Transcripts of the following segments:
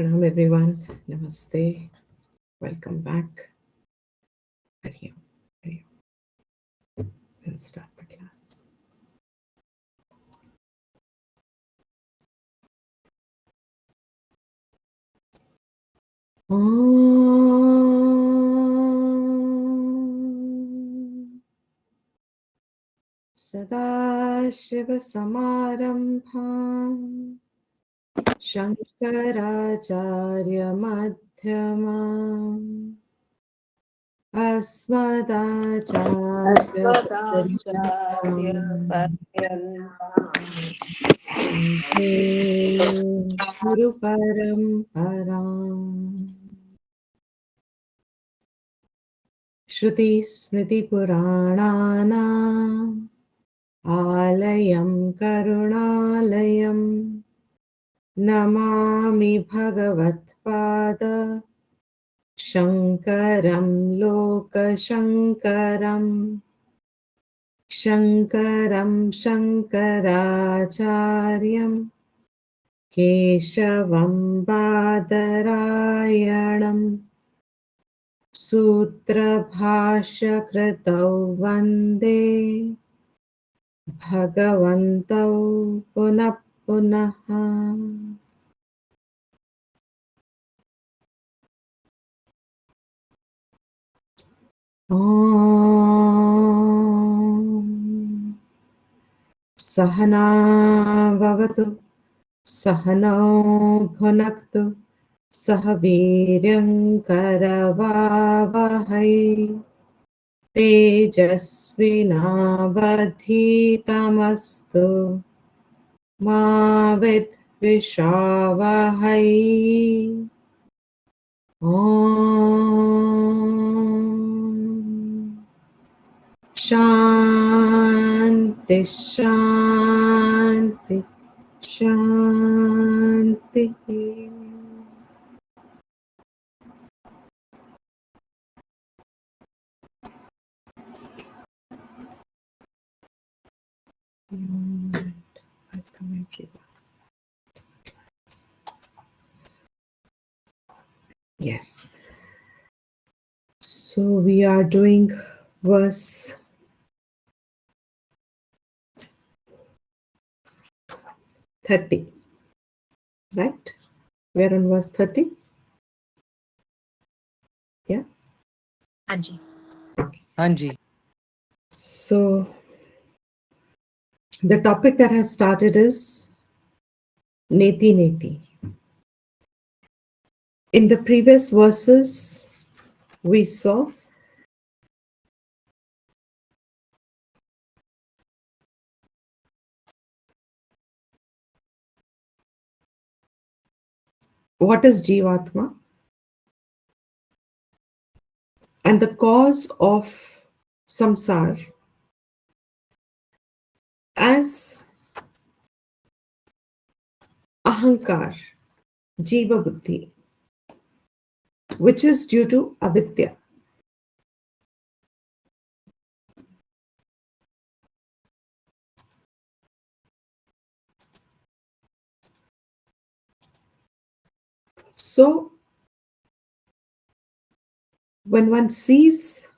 Pranam everyone. Namaste. Welcome back. Hari Om. Hari Om. We'll start the class. Om Sadashivasamarambham Shankaracharya-madhyamam अस्मदाचार्य Asmadacharya-पर्यन्tam पर्यन्ताम् वन्दे गुरुपरम्पराम् श्रुतिस्मृतिपुराणानाम् आलयं करुणालयं नमामि भगवत्पाद शङ्करं लोकशङ्करम् शङ्करं शङ्कराचार्यं केशवं बादरायणं सूत्रभाष्यकृतौ वन्दे भगवन्तौ पुनः पुनः ॐ सहना भवतु सहनौ भुनक्तु सह वीर्यं करवावहै तेजस्विनावधीतमस्तु मा विद्विषावहै ॐ शान्ति शान्ति शान्तिः Welcome everyone. Yes. So we are doing verse 30. Right? We are on verse 30. Yeah. Anji. Okay. Anji. So the topic that has started is Neti Neti. In the previous verses, we saw what is Jivatma and the cause of samsara as ahankar, jiva buddhi, which is due to avidya. So, when one sees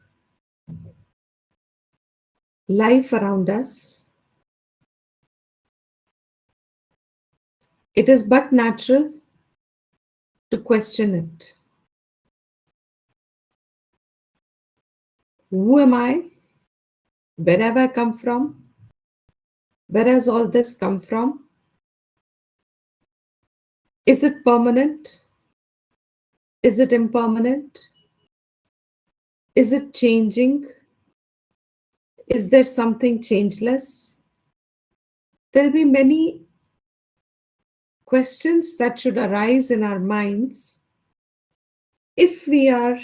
life around us, it is but natural to question it. Who am I? Where have I come from? Where has all this come from? Is it permanent? Is it impermanent? Is it changing? Is there something changeless? There will be many questions that should arise in our minds if we are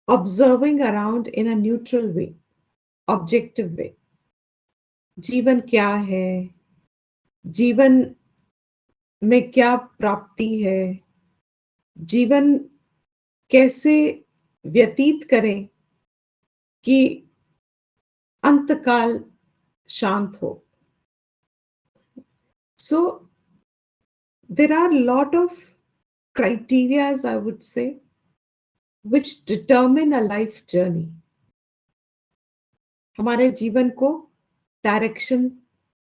observing around in a neutral way, objective way. जीवन क्या है? जीवन में क्या प्राप्ति है? जीवन कैसे व्यतीत करें कि अंतकाल शांत हो? So there are a lot of criteria, I would say, which determine a life journey. हमारे जीवन को डायरेक्शन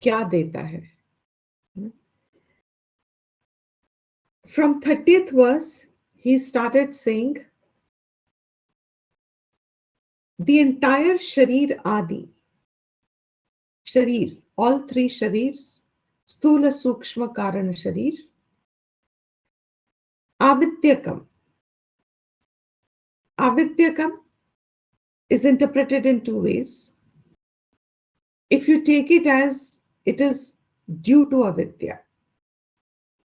क्या देता है? From 30th verse, he started saying, the entire Sharir Adi, Sharir, all three Sharirs, Sthula Sukshma Karana Sharir, Avidyakam. Avidyakam is interpreted in two ways. If you take it as it is due to avidya,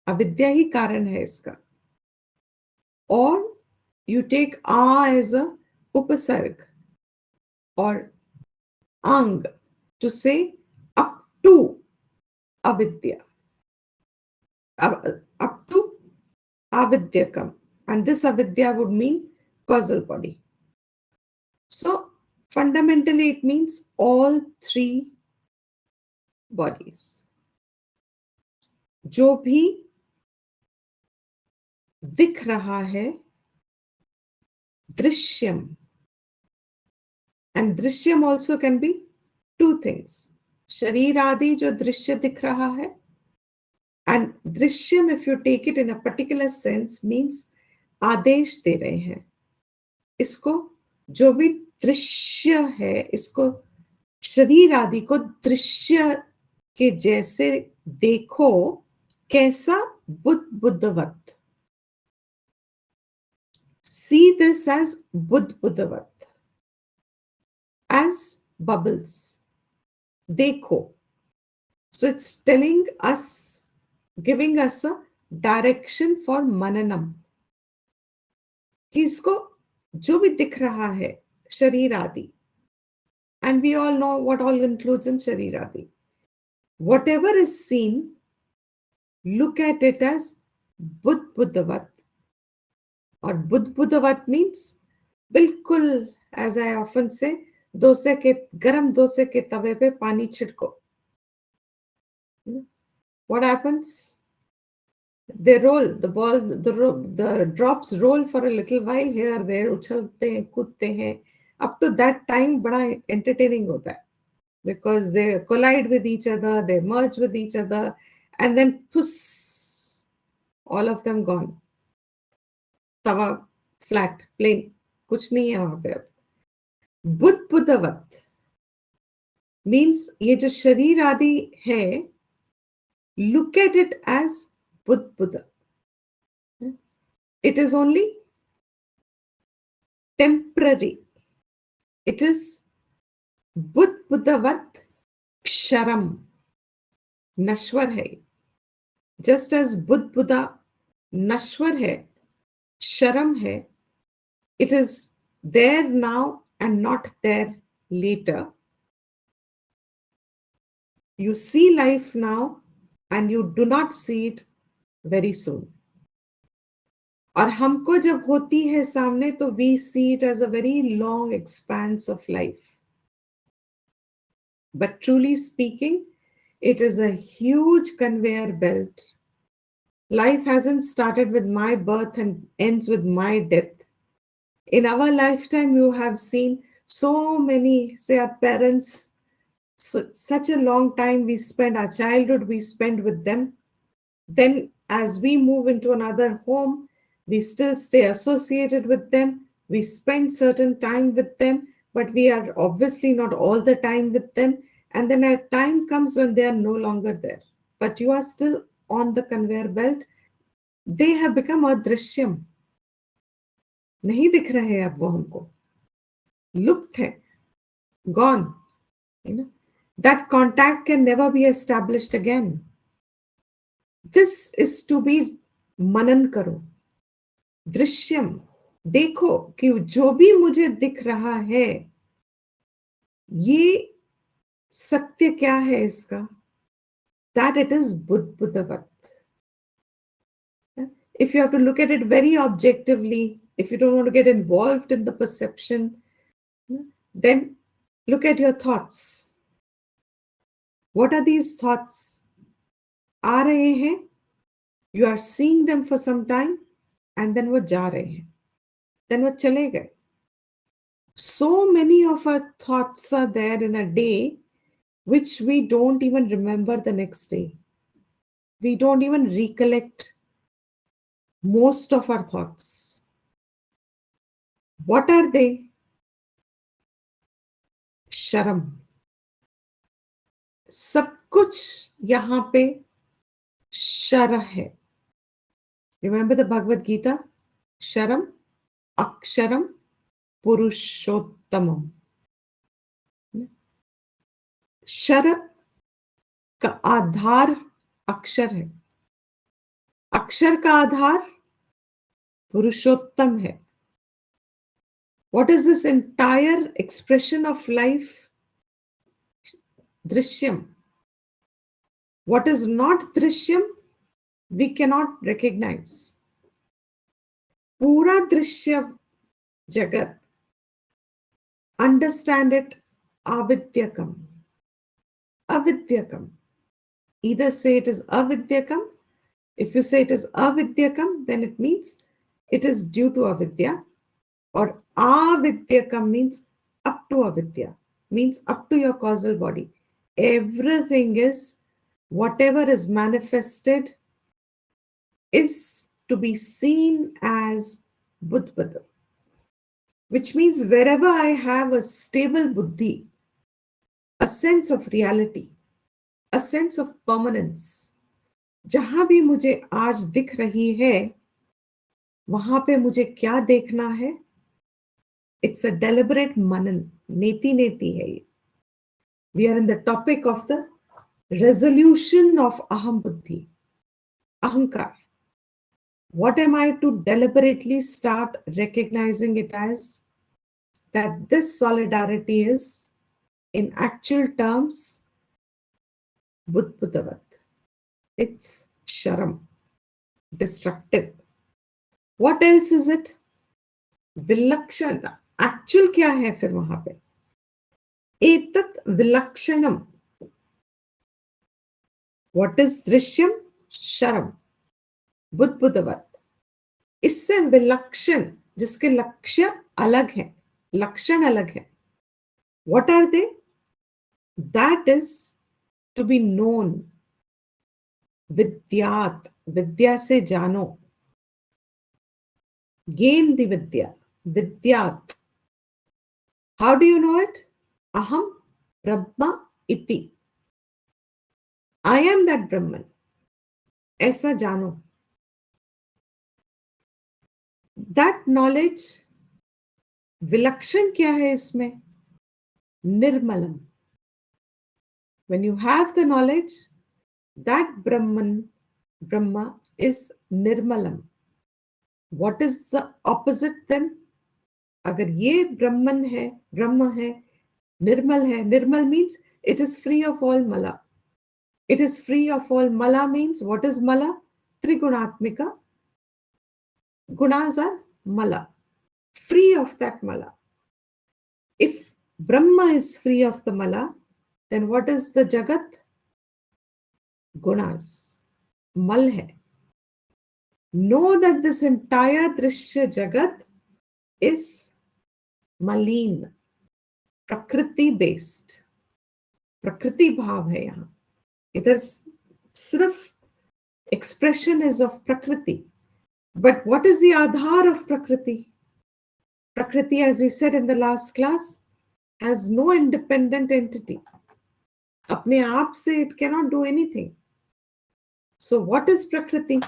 avidya ही कारण है इसका, or you take a as a upasarg or ang to say up to avidya, up to avidyakam, and this avidya would mean causal body. So fundamentally it means all three bodies. जो भी दिख रहा है Drishyam, and Drishyam also can be two things. शरीर आदि जो दृश्य दिख रहा है, and Drishyam if you take it in a particular sense means आदेश दे रहे हैं. इसको जो भी दृश्य है, इसको शरीर आदि को दृश्य के जैसे देखो, कैसा? बुद्धवत. See this as buddhavat, as bubbles. Dekho. So it's telling us, giving us a direction for mananam. कि इसको जो भी दिख रहा है शरीर आदि, and we all know what all includes in sharir adi. Whatever is seen, look at it as buddhavat. और बुद्धवत means बिल्कुल, as I often say, गरम डोसे के तवे पे पानी छिड़को. What happens? They roll, the drops roll for a little while here, there, उछलते हैं, कूदते हैं. Up to that time बड़ा entertaining होता है, because they collide with each other, they merge with each other, and then puss, all of them gone. तवा flat plane, कुछ नहीं है वहां पे. अब बुद्धवत मीन्स ये जो शरीर आदि है, लुक एट इट एज बुद्ध. It is only temporary. It is बुद्धवत क्षरम, नश्वर है. जस्ट एज बुद्धा नश्वर है, sharam hai, it is there now and not there later. You see life now and you do not see it very soon. और हमको जब होती है सामने तो we see it as a very long expanse of life. But truly speaking, it is a huge conveyor belt. Life hasn't started with my birth and ends with my death. In our lifetime, you have seen so many, say our parents, such a long time we spend, our childhood we spend with them. Then as we move into another home, we still stay associated with them. We spend certain time with them, but we are obviously not all the time with them. And then a time comes when they are no longer there, but you are still on the conveyor belt. They have become adrishyam. नहीं दिख रहे हैं अब वो हमको, लुप्त है, gone. That contact can never be established again. This is to be मनन करो, दृश्यम. देखो कि जो भी मुझे दिख रहा है, ये सत्य क्या है इसका? That it is buddhavat. If you have to look at it very objectively, if you don't want to get involved in the perception, then look at your thoughts. What are these thoughts? आ रहे हैं, you are seeing them for some time, and then वो जा रहे हैं, then वो चले गए. So many of our thoughts are there in a day which we don't even remember the next day. We don't even recollect most of our thoughts. What are they? शर्म. सब कुछ यहाँ पे शर है. Remember the Bhagavad Gita? शरम अक्षरम पुरुषोत्तमम. Sir का आधार अक्षर है, अक्षर का आधार पुरुषोत्तम है. What is this entire expression of life? Drishyam. What is not Drishyam, we cannot recognize. Pura Drishya Jagat. Understand it avidyakam. Avidyakam. Either say it is avidyakam. If you say it is avidyakam, then it means it is due to avidya. Or avidyakam means up to avidya, means up to your causal body. Everything is, whatever is manifested is to be seen as buddha, which means wherever I have a stable buddhi, a sense of reality, a sense of permanence, जहां भी मुझे आज दिख रही है, वहां पे मुझे क्या देखना है? It's a deliberate manan. Neti neti hai ye. We are in the topic of the resolution of aham buddhi, ahankar. What am I to deliberately start recognizing it as? That this solidarity is, in actual terms, buddhavat. It's sharam, destructive. What else is it? Vilakshana. Actual क्या है फिर वहां पे? एतत् विलक्षणम. What is Drishyam? शरम, बुद्धवत. इससे विलक्षण, जिसके लक्ष्य अलग है, लक्षण अलग है. What are they? That is to be known. विद्यात, विद्या से जानो. गेन द विद्या. विद्यात. How do you know it? Aham Brahma iti. I am that Brahman. ऐसा जानो. That knowledge, विलक्षण क्या है इसमें? निर्मलम. When you have the knowledge, that Brahma is nirmalam. What is the opposite then? अगर ये ब्रह्मन है, ब्रह्म है, निर्मल है. निर्मल means it is free of all mala. It is free of all mala means what is mala? Trigunatmika. Gunas are mala. Free of that mala. If Brahma is free of the mala, then what is the Jagat? Gunas. Mal hai. Know that this entire Drishya Jagat is मलीन, प्रकृति based. प्रकृति भाव है यहां. इधर सिर्फ expression is of प्रकृति. But what is the आधार ऑफ प्रकृति? प्रकृति, as we said in the last class, has no independent entity. अपने आप से it cannot do anything. So what is प्रकृति?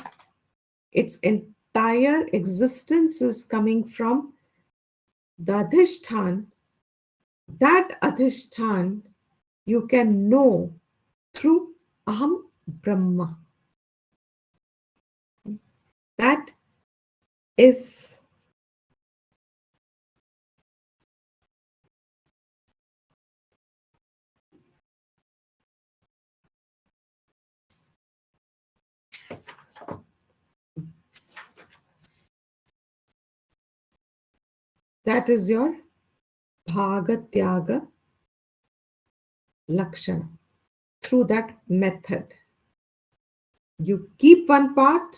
It's entire existence is coming from the adhishthan. That adhishthan you can know through aham brahma. That is your bhagatyaga lakshana. Through that method, you keep one part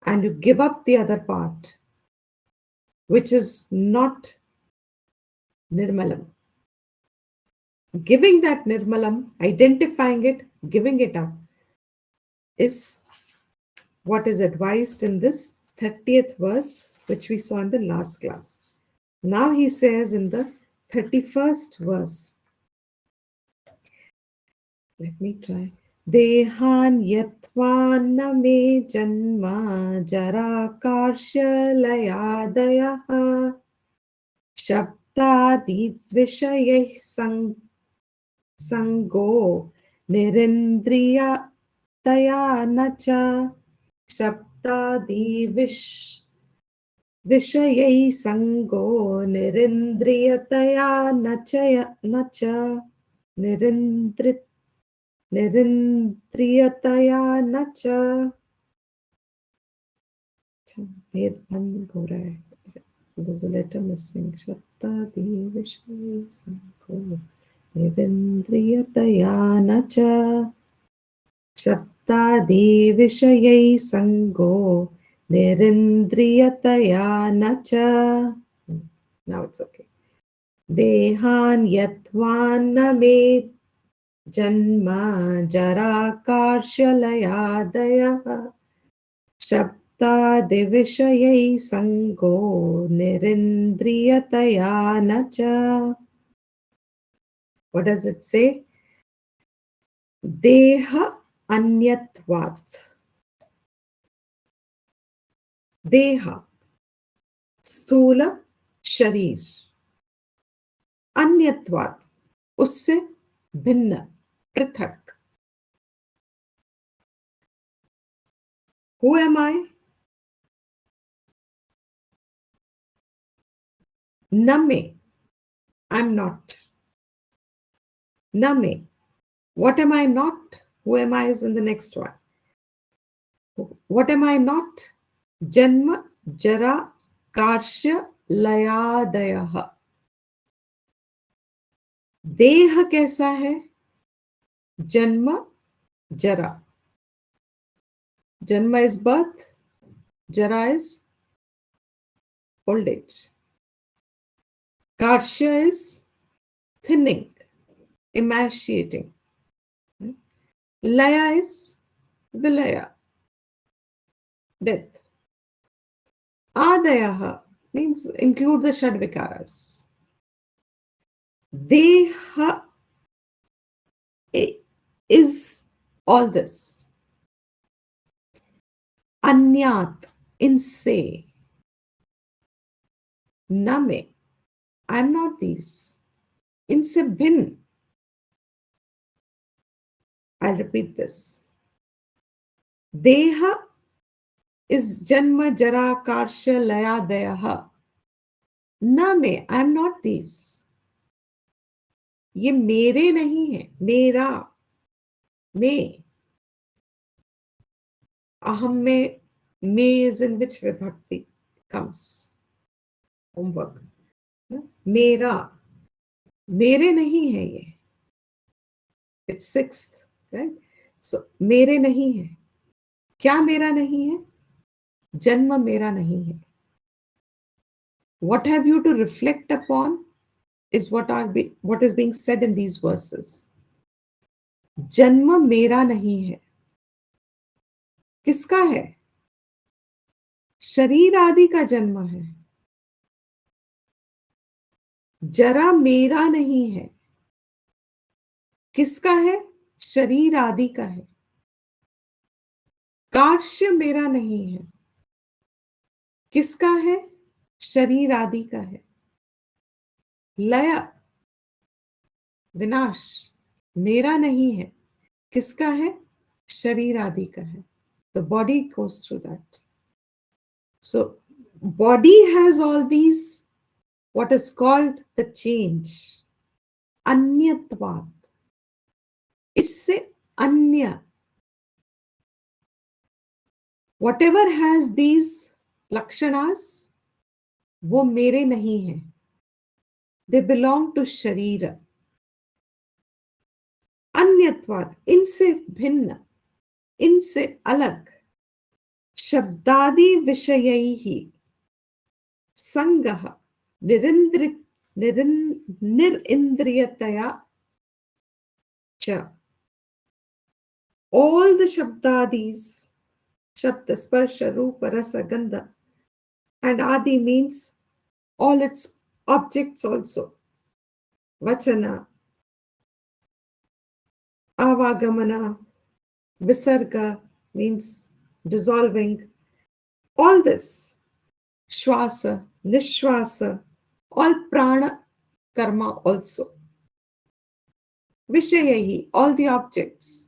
and you give up the other part, which is not Nirmalam. Giving that Nirmalam, identifying it, giving it up, is what is advised in this 30th verse, which we saw in the last class. Now he says in the 31st verse, let me try. Dehan yatvana me janma jara karshalayadayaha shabdadi vishayeh sango nirindriya taya shabdadi vishayeh sango nirindriyataya nacha निरिंद्रियतया न च भेद बंद हो रहा है. There's a letter missing. शब्दादि विषय संको निरिंद्रियतया न च शब्दादि विषय संगो निरिंद्रियतया न च. Now it's okay. देहान यत्वान मे जन्म जरा कार्शलयादयः शब्दादिविषयै संगो निरिंद्रियतया न च. What does it say? Deha anyatvat. Deha, स्थूल शरीर. अन्यत्वात्, उससे भिन्न, पृथक. Who am I? Name, I'm not. Name, what am I not? Who am I is in the next one. What am I not? Janma, jara, karshya, layadayah. देह कैसा है? जन्म जरा. Janma is birth, Jara is old age. Karshya is thinning, emaciating. Laya is Vilaya, death. Adayaha means include the Shadvikaras. Deha is all this. Anyat, in say. Name, I am not these. Inse bhin. I'll repeat this. Deha is Janma, Jara, Karsha, Laya, Dayaha. Name, I am not these. ये मेरे नहीं है, मेरा, मैं. Aham में may is in which vibhakti comes? Homework. मेरा, मेरे नहीं है ये. It's sixth, right? So मेरे नहीं है. क्या मेरा नहीं है? जन्म मेरा नहीं है. What have you to reflect upon is what is being said in these verses. जन्म मेरा नहीं है. किसका है? शरीर आदि का जन्म है. जरा मेरा नहीं है. किसका है? शरीर आदि का है. कार्श्य मेरा नहीं है. किसका है? शरीर आदि का है. लय, विनाश मेरा नहीं है. किसका है? शरीर आदि का है. The body goes through that. So body has all these, what is called the change. Anyatvat. इससे अन्य. Whatever has these lakshanas, वो मेरे नहीं है. They belong to शरीर. अन्यत्वात्, इनसे भिन्न, इनसे अलग. शब्दादि विषयैः संगः निरिन्द्रियतया च. All the shabdadis, shabda, sparsha, rupa, rasa, gandha, and adi means all its objects also. Vachana, avagamana, visarga means dissolving. All this, shwasa, nishwasa, all prana karma also. Vishayahi, all the objects.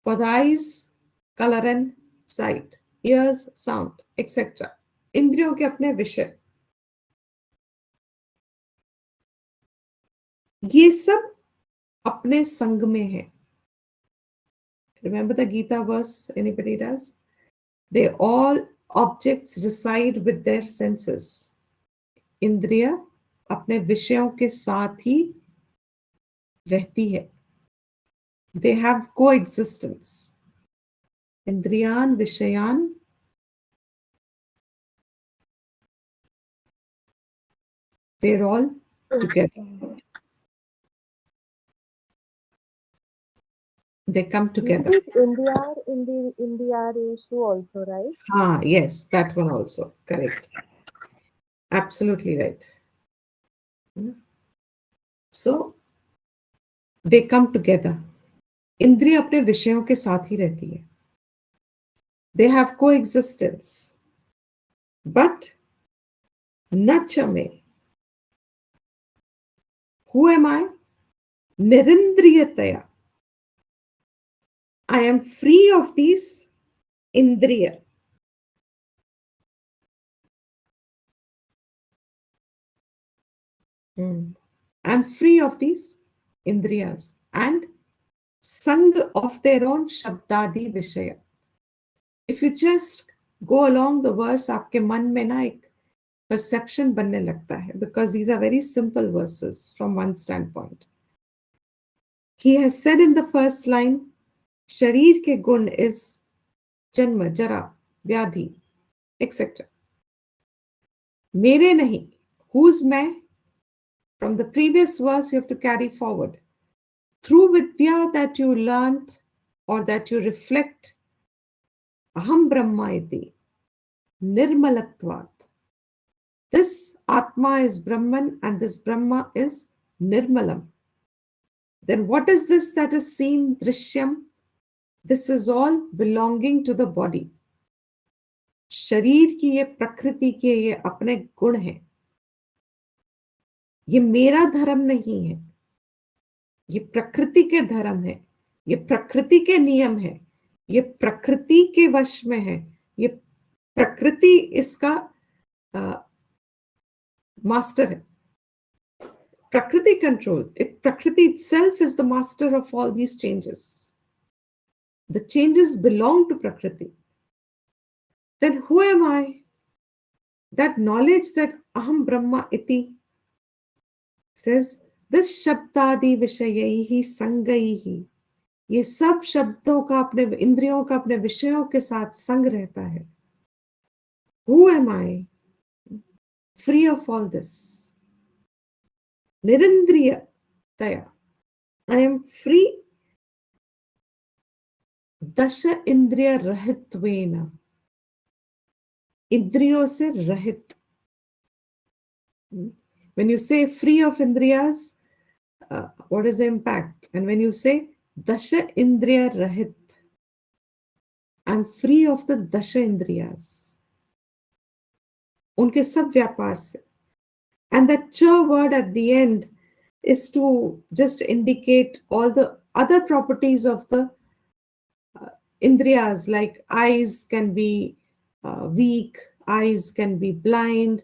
For the eyes, color and sight, ears, sound, etc. इंद्रियों के अपने विषय, ये सब अपने संग में है. Remember the Gita verse? Anybody does? They all objects reside with their senses. इंद्रिया अपने विषयों के साथ ही रहती है. They have coexistence. Indriyan, Vishayan, they're all together. They come together. India issue also, right? Yes, that one also. Correct. Absolutely right. So, they come together. इंद्रिय अपने विषयों के साथ ही रहती है. They have coexistence. But nacha me. Who am I? Nirindriyataya. I am free of these indriya. I'm free of these indriyas and sang of their own shabdadi vishaya. If you just go along the verse, आपके मन में ना एक perception बनने लगता है, because these are very simple verses from one standpoint. He has said in the first line, शरीर के गुण is जन्म, जरा, व्याधि, etc. मेरे नहीं, who's मैं? From the previous verse you have to carry forward. Through vidya that you learnt or that you reflect, aham brahma iti, nirmalatvat. This Atma is Brahman and this Brahma is Nirmalam. Then what is this that is seen, Drishyam? This is all belonging to the body. शरीर की ये प्रकृति के ये अपने गुण हैं. ये मेरा धर्म नहीं है, ये प्रकृति के धर्म है, ये प्रकृति के नियम है, ये प्रकृति के वश में है, ये प्रकृति इसका मास्टर है. Prakriti controls it. Prakriti itself is the master of all these changes. The changes belong to Prakriti. Then who am I? That knowledge that Aham Brahma iti says, this Shabdadi Vishayaihi Sangaihi. ये सब शब्दों का अपने इंद्रियों का अपने विषयों के साथ संग रहता है. Who am I? Free of all this. Nirindriya Taya. I am free. Dasha Indriya Rahitvena. Indriyo se rahit. When you say free of indriyas, what is the impact? And when you say Dasha Indriya Rahit, I'm free of the Dasha Indriyas. Unke sab vyapar se. And that cha word at the end is to just indicate all the other properties of the indriyas, like eyes can be weak, eyes can be blind,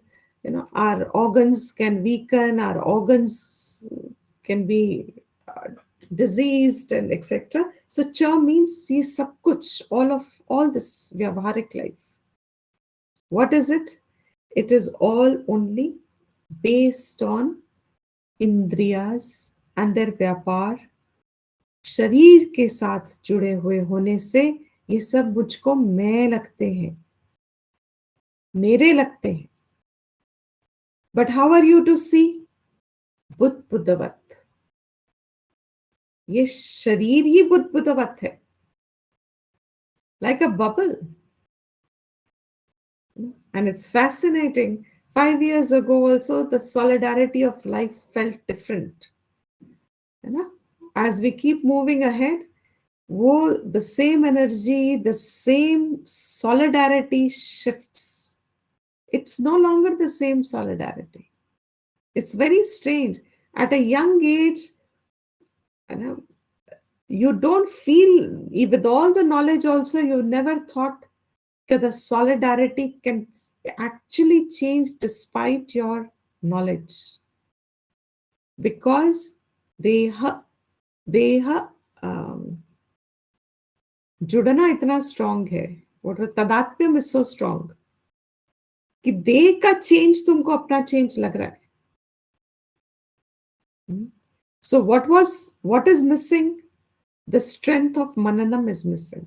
our organs can weaken, our organs can be diseased, and etc. So cha means ye sab kuch, all this vyavaharik life. What is it? It is all only based on indriyas and their vyapar. शरीर के साथ जुड़े हुए होने से ये सब मुझको मैं लगते हैं, मेरे लगते हैं. But how are you to see? बुद्ध बुद्धवत. ये शरीर ही बुद्ध बुद्धवत है, like a bubble. And it's fascinating. 5 years ago also, the solidarity of life felt different. है ना? As we keep moving ahead, the same energy, the same solidarity shifts. It's no longer the same solidarity. It's very strange. At a young age, you know, you don't feel, with all the knowledge also, you never thought that the solidarity can actually change despite your knowledge. Because जुड़ना इतना strong है, तदात्म्यम is so strong कि देह का change तुमको अपना change लग रहा है. सो what is missing? The strength of मननम is missing.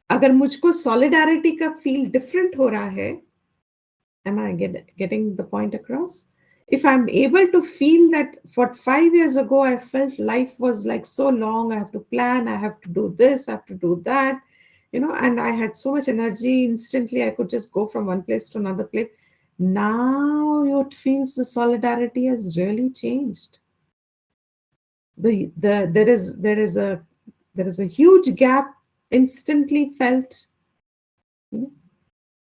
अगर मुझको सॉलिडारिटी का फील डिफरेंट हो रहा है, am I getting the point across? If I'm able to feel that for 5 years ago, I felt life was like so long, I have to plan, I have to do this, I have to do that, and I had so much energy, instantly I could just go from one place to another place. Now it feels the solidarity has really changed. There is a huge gap instantly felt.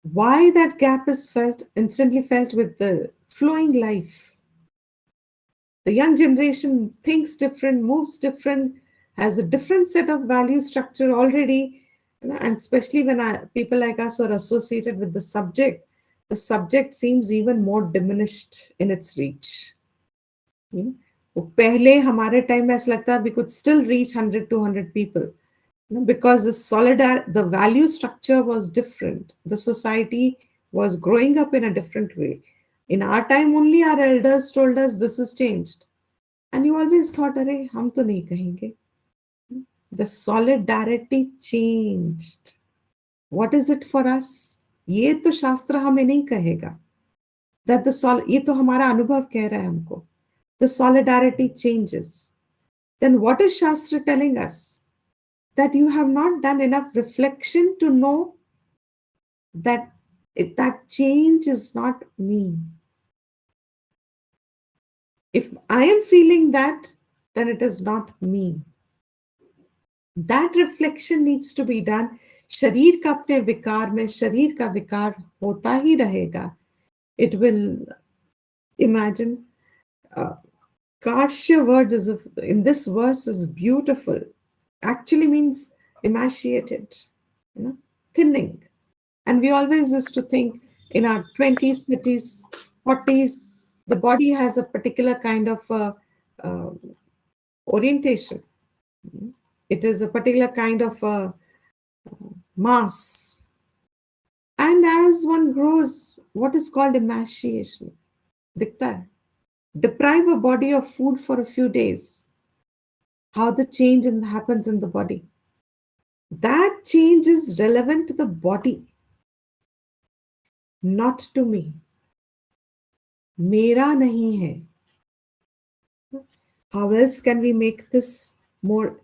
Why that gap is instantly felt with the flowing life. The young generation thinks different, moves different, has a different set of value structure already, and especially when people like us are associated with the subject seems even more diminished in its reach. पहले हमारे time में ऐसा लगता we could still reach 100-200 people. Because the value structure was different. The society was growing up in a different way. In our time only, our elders told us this has changed. And you always thought, "Arey, hum to nahi kahenge." The solidarity changed. What is it for us? ये तो शास्त्र हमें नहीं कहेगा. ये तो हमारा अनुभव कह रहा है हमको. The solidarity changes. Then what is Shastra telling us? That you have not done enough reflection to know that that change is not me. If I am feeling that, then it is not me. That reflection needs to be done. शरीर का अपने विकार में शरीर का विकार होता ही रहेगा. It will, imagine, Karshya word in this verse is beautiful. Actually means emaciated, thinning. And we always used to think in our 20s, 30s, 40s, the body has a particular kind of orientation. It is a particular kind of mass. And as one grows, what is called emaciation? Dikhta hai. Deprive a body of food for a few days. How the change happens in the body. That change is relevant to the body, not to me. Mera nahi hai. How else can we make this more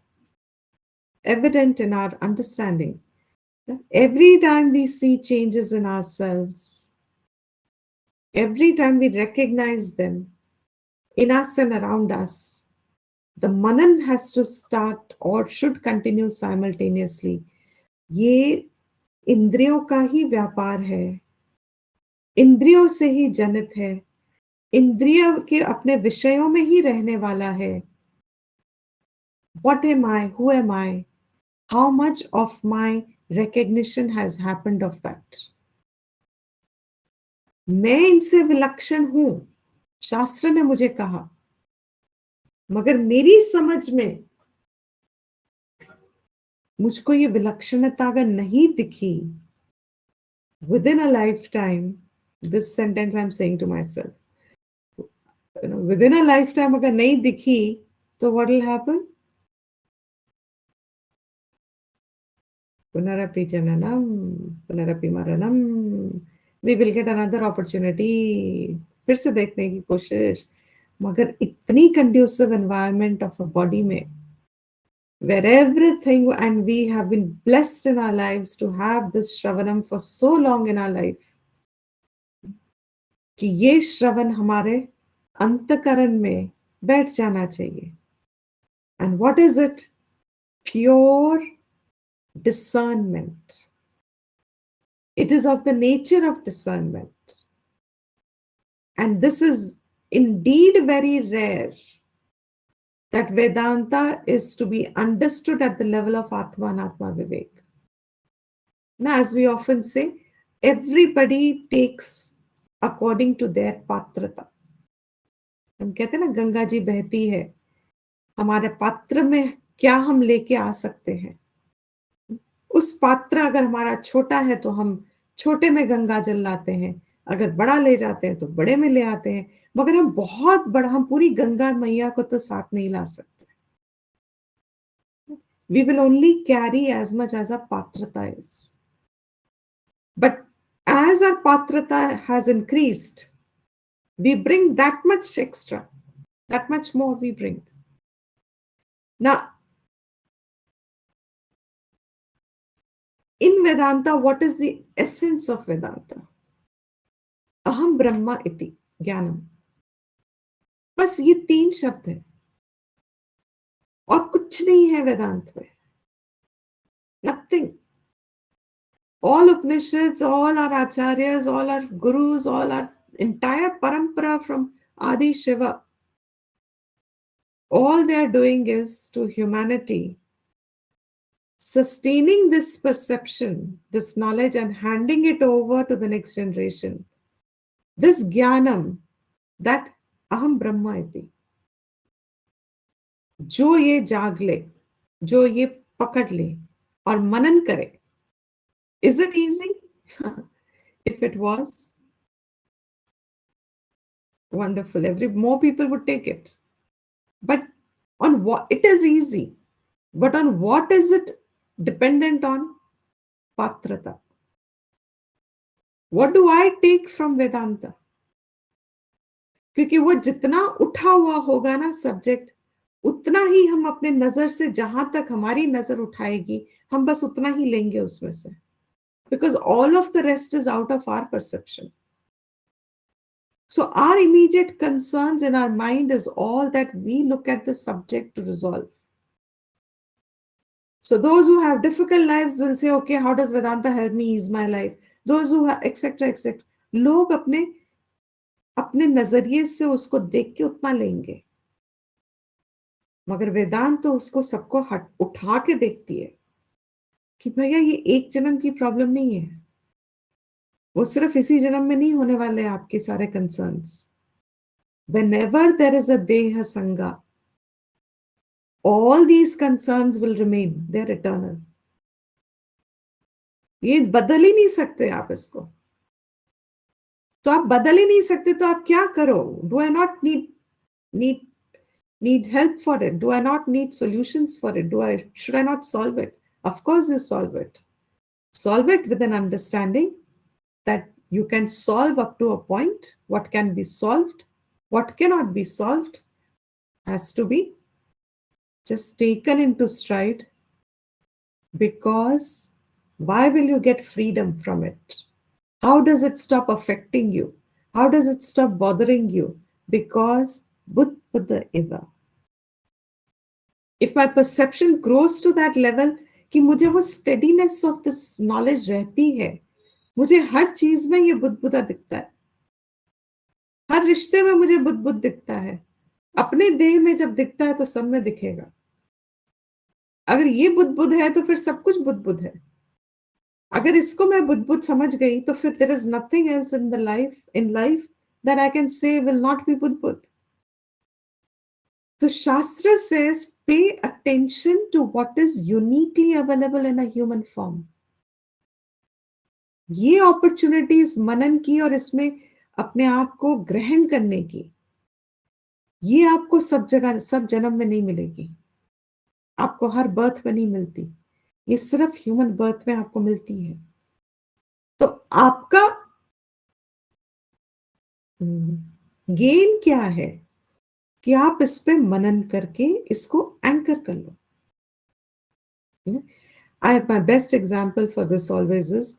evident in our understanding? Every time we see changes in ourselves, every time we recognize them in us and around us, the manan has to start or should continue simultaneously. ये इंद्रियों का ही व्यापार है, इंद्रियों से ही जनित है, इंद्रिय के अपने विषयों में ही रहने वाला है. What am I? Who am I? How much of my recognition has happened of that? मैं इनसे विलक्षण हूं, शास्त्र ने मुझे कहा, मगर मेरी समझ में मुझको ये विलक्षणता अगर नहीं दिखी, within a lifetime, this sentence I'm saying to myself, within a lifetime अगर नहीं दिखी, तो what will happen? पुनरपि जननम पुनरपि मरणम, we will get another opportunity, फिर से देखने की कोशिश। मगर इतनी conducive environment of a body में, where everything, and we have been blessed in our lives to have this Shravanam for so long in our life, कि ये श्रवण हमारे अंतकरण में बैठ जाना चाहिए। And what is it? Pure discernment. It is of the nature of discernment. And this is indeed very rare, that Vedanta is to be understood at the level of Atma and Atma Vivek. Now, as we often say, everybody takes according to their patrata. हम कहते हैं ना, गंगा जी बहती है, हमारे पात्र में क्या हम लेके आ सकते हैं। उस पात्र अगर हमारा छोटा है तो हम छोटे में गंगा जल लाते हैं, अगर बड़ा ले जाते हैं तो बड़े में ले आते हैं, मगर हम बहुत बड़ा, हम पूरी गंगा मैया को तो साथ नहीं ला सकते। We will only carry as much as our patrata is. But as our patrata has increased, we bring that much extra, that much more we bring. Now, in Vedanta, what is the essence of Vedanta? Aham Brahma iti Jnanam. बस ये 3 शब्द है और कुछ नहीं है वेदांत में। Nothing. All Upanishads, all our acharyas, all our gurus, all our entire parampara from Adi Shiva, all they are doing is to humanity sustaining this perception, this knowledge, and handing it over to the next generation. This jnanam, that aham brahma iti, जो ये जाग ले, जो ये पकड़ ले और मनन करे. Is it easy? If it was, wonderful. More people would take it. But on what it is easy, but on what is it dependent on? Patrata. What do I take from Vedanta? क्योंकि वो जितना उठा हुआ होगा ना subject, उतना ही हम अपने नजर से जहां तक हमारी नजर उठाएगी, हम बस उतना ही लेंगे उसमें से. Because all of the rest is out of our perception. So our immediate concerns in our mind is all that we look at the subject to resolve. So those who have difficult lives will say, okay, how does Vedanta help me ease my life? Those who have etc. etc. लोग अपने नजरिए से उसको देख के उतना लेंगे, मगर वेदांत तो उसको सबको उठा के देखती है कि भैया ये एक जन्म की प्रॉब्लम नहीं है, वो सिर्फ इसी जन्म में नहीं होने वाले आपके सारे concerns. Whenever there is a deha sanga, all these concerns will remain. They're eternal. ये बदल ही नहीं सकते आप इसको. तो आप बदल ही नहीं सकते तो आप क्या करो? Do I not need help for it? Do I not need solutions for it? Should I not solve it? Of course you solve it. Solve it with an understanding that you can solve up to a point. What can be solved, what cannot be solved has to be just taken into stride, because why will you get freedom from it? How does it stop affecting you? How does it stop bothering you? Because Buddha eva. If my perception grows to that level कि मुझे वो steadiness of this knowledge रहती है, मुझे हर चीज में ये बुद्ध दिखता है, हर रिश्ते में मुझे बुद्ध दिखता है, अपने देह में जब दिखता है तो सब में दिखेगा. अगर ये बुद्ध है तो फिर सब कुछ बुद्ध है. अगर इसको मैं बुद्ध समझ गई तो फिर there is nothing else in life that I can say will not be buddha. The Shastra says, pay attention to what is uniquely available in a human form. ये opportunities मनन की और इसमें अपने आप को ग्रहण करने की, ये आपको सब जगह सब जन्म में नहीं मिलेगी, आपको हर बर्थ में नहीं मिलती. ये सिर्फ ह्यूमन बर्थ में आपको मिलती है। तो आपका गेन क्या है कि आप इस पे मनन करके इसको एंकर कर लो। My best example for this always is,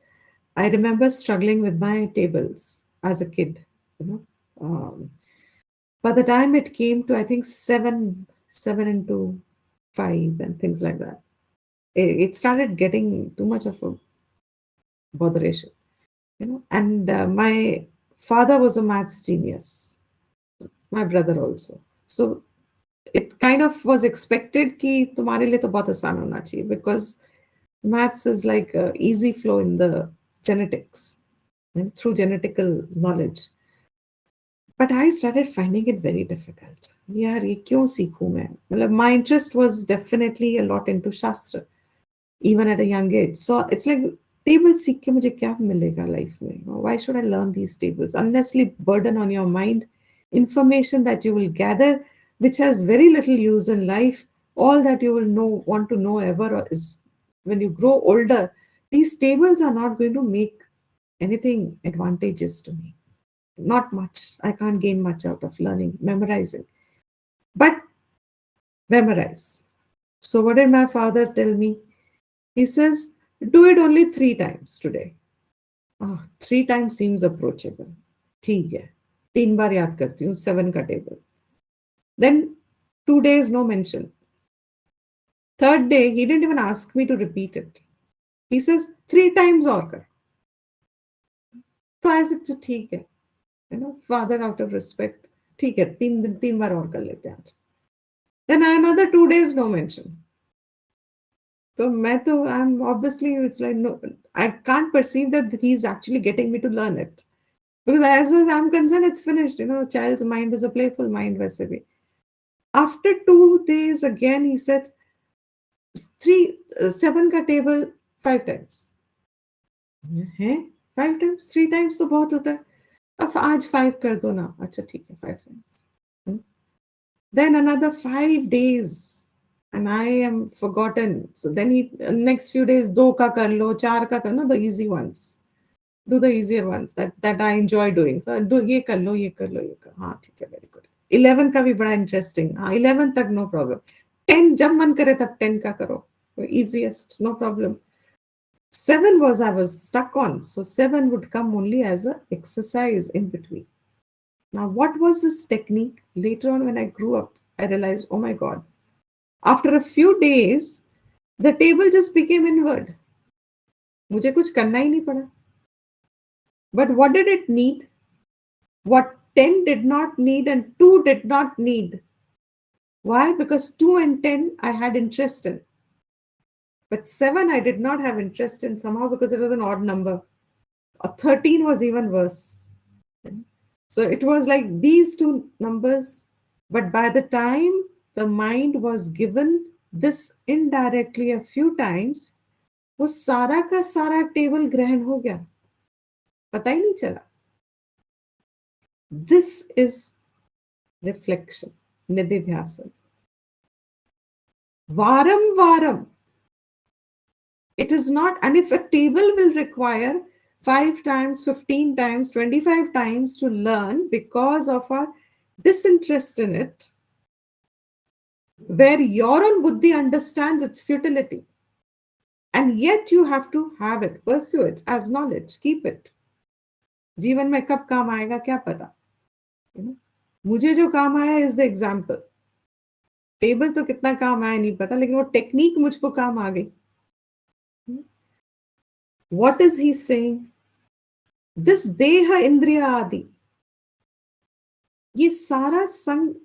I remember struggling with my tables as a kid. By the time it came to, I think, seven into 5 and things like that, it started getting too much of a botheration. And my father was a maths genius, my brother also. So it kind of was expected कि तुम्हारे लिए तो बहुत आसान होना चाहिए, because maths is like a easy flow in the genetics, through genetical knowledge. But I started finding it very difficult. यार ये क्यों सीखूं मैं? मतलब my interest was definitely a lot into शास्त्र, even at a young age. So it's like, tables सीख के मुझे क्या मिलेगा life में? Why should I learn these tables? Unlessly burden on your mind information that you will gather, which has very little use in life. All that you will want to know ever is when you grow older. These tables are not going to make anything advantageous to me. Not much. I can't gain much out of learning, memorizing. But memorize. So what did my father tell me? He says, do it only 3 times today. 3 times seems approachable. ठीक है, 3 बार याद करती हूँ 7 का table. Then 2 days no mention. Third day he didn't even ask me to repeat it. He says 3 times और कर. तो I said ठीक है, father out of respect, ठीक है, 3 बार और कर लेते हैं आज. Then another 2 days no mention. So I'm obviously, it's like, no, I can't perceive that he's actually getting me to learn it. Because as far as I'm concerned, it's finished. Child's mind is a playful mind, वैसे भी. After 2 days again, he said, 7 का table 5 times. है 5 times? 3 times तो बहुत होता है. अब आज 5 कर दो ना. अच्छा ठीक है, 5 times. Then another 5 days. And I am forgotten. So then next few days, 2 का कर लो, 4 का कर लो, the easy ones. Do the easier ones that I enjoy doing. So do ये कर लो, ये कर लो, ये कर. हाँ ठीक है, very good. 11 का भी बड़ा interesting. हाँ 11 तक no problem. 10 जब मन करे तब 10 का करो. Easiest, no problem. 7 I was stuck on. So 7 would come only as an exercise in between. Now what was this technique? Later on when I grew up, I realized, oh my God. After a few days, the table just became inward. मुझे कुछ करना ही नहीं पड़ा. But what did it need? What 10 did not need and 2 did not need. Why? Because 2 and 10 I had interest in. But 7 I did not have interest in somehow because it was an odd number. 13 was even worse. So it was like these 2 numbers. But by the time the mind was given this indirectly a few times, वो सारा का सारा table ग्रहण हो गया, पता ही नहीं चला. This is reflection, nididhyasana. Varam varam. It is not, and if a table will require 5 times, 15 times, 25 times to learn because of our disinterest in it, where your own buddhi understands its futility, and yet you have to have it, pursue it as knowledge, keep it. जीवन में कब काम आएगा क्या पता. मुझे जो काम आया is the example. टेबल तो कितना काम आया नहीं पता, लेकिन वो टेक्निक मुझको काम आ गई. What is he saying? This deha indriya adi, ये सारा संग,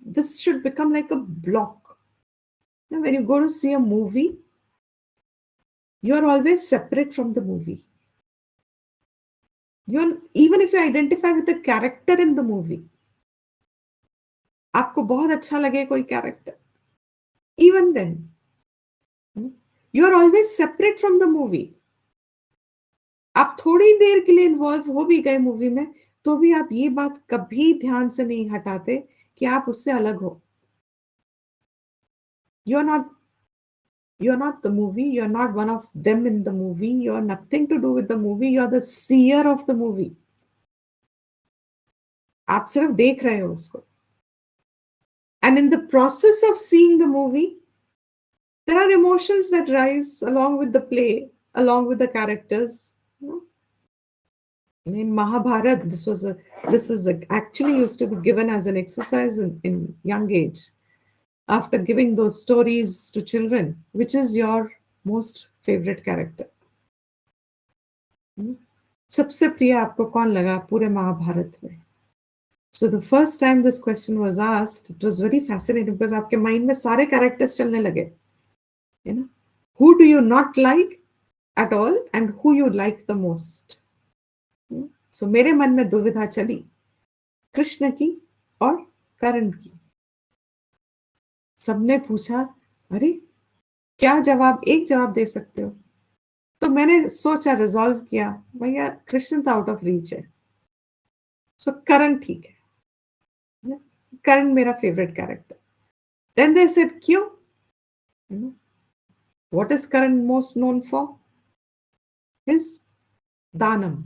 this should become like a block. Now, when you go to see a movie, you are always separate from the movie. Even if you identify with the character in the movie, आपको बहुत अच्छा लगे कोई character, even then, you are always separate from the movie. आप थोड़ी देर के लिए involve हो भी गए मूवी में, तो भी आप ये बात कभी ध्यान से नहीं हटाते कि आप उससे अलग हो. You are not You're not the movie. You're not one of them in the movie. You're nothing to do with the movie. You're the seer of the movie. आप सिर्फ देख रहे हो उसको. And in the process of seeing the movie, there are emotions that rise along with the play, along with the characters. In Mahabharata, this is actually used to be given as an exercise in young age. After giving those stories to children, which is your most favorite character? सबसे प्रिय आपको कौन लगा पूरे महाभारत में? So the first time this question was asked, it was very fascinating because आपके mind में सारे characters चलने लगे. You know, who do you not like at all and who you like the most? So मेरे मन में दुविधा चली कृष्ण की और कर्ण की. सबने पूछा, अरे क्या जवाब, एक जवाब दे सकते हो? तो मैंने सोचा, रिजॉल्व किया, भैया कृष्ण तो आउट ऑफ रीच है, सो करण ठीक है, करण मेरा favourite character. Then they said क्यों? What is Karna most known for? His दानम.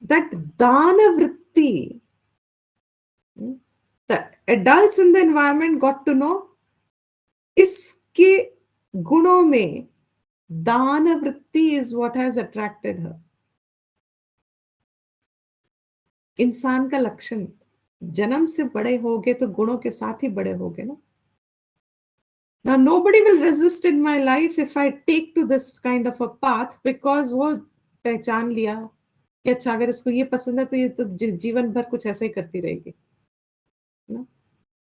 दैट दान वृत्ति, the adults in the environment got to know इसके गुणों में दान वृत्ति is what has attracted her. इंसान का लक्षण, जन्म से बड़े होगे तो गुणों के साथ ही बड़े होगे ना. Now nobody will resist in my life if I take to this kind of a path because वो पहचान लिया कि अच्छा अगर इसको ये पसंद है तो ये तो जीवन भर कुछ ऐसा ही करती रहेगी.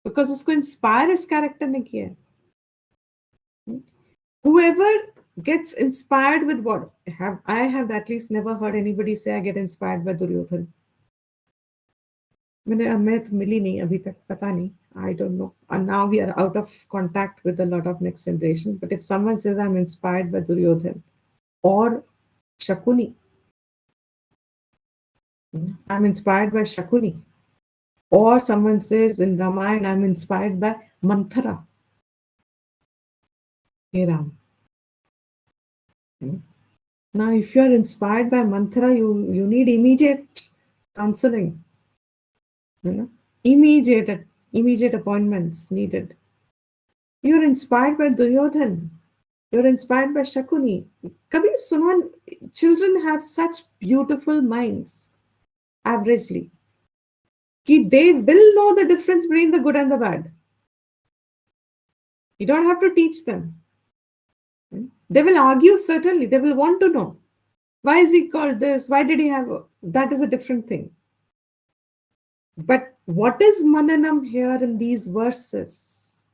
Because उसको इंस्पायर इस कैरेक्टर ने किया है. Whoever gets inspired with what I have at least never heard anybody say I get inspired by Duryodhan. मैं तो मिली नहीं अभी तक, पता नहीं, I don't know. And now we are out of contact with a lot of next generation. But if someone says I'm inspired by Duryodhan or Shakuni, I'm inspired by Shakuni. Or someone says in Ramayana, I'm inspired by Manthara. Hey Ram. Now, if you're inspired by Manthara, you need immediate counseling. Immediate appointments needed. You're inspired by Duryodhan. You're inspired by Shakuni. Kabhi Sunan, children have such beautiful minds, averagely. They will know the difference between the good and the bad. You don't have to teach them. They will argue, certainly. They will want to know. Why is he called this? Why did he have... That is a different thing. But what is Mananam here in these verses?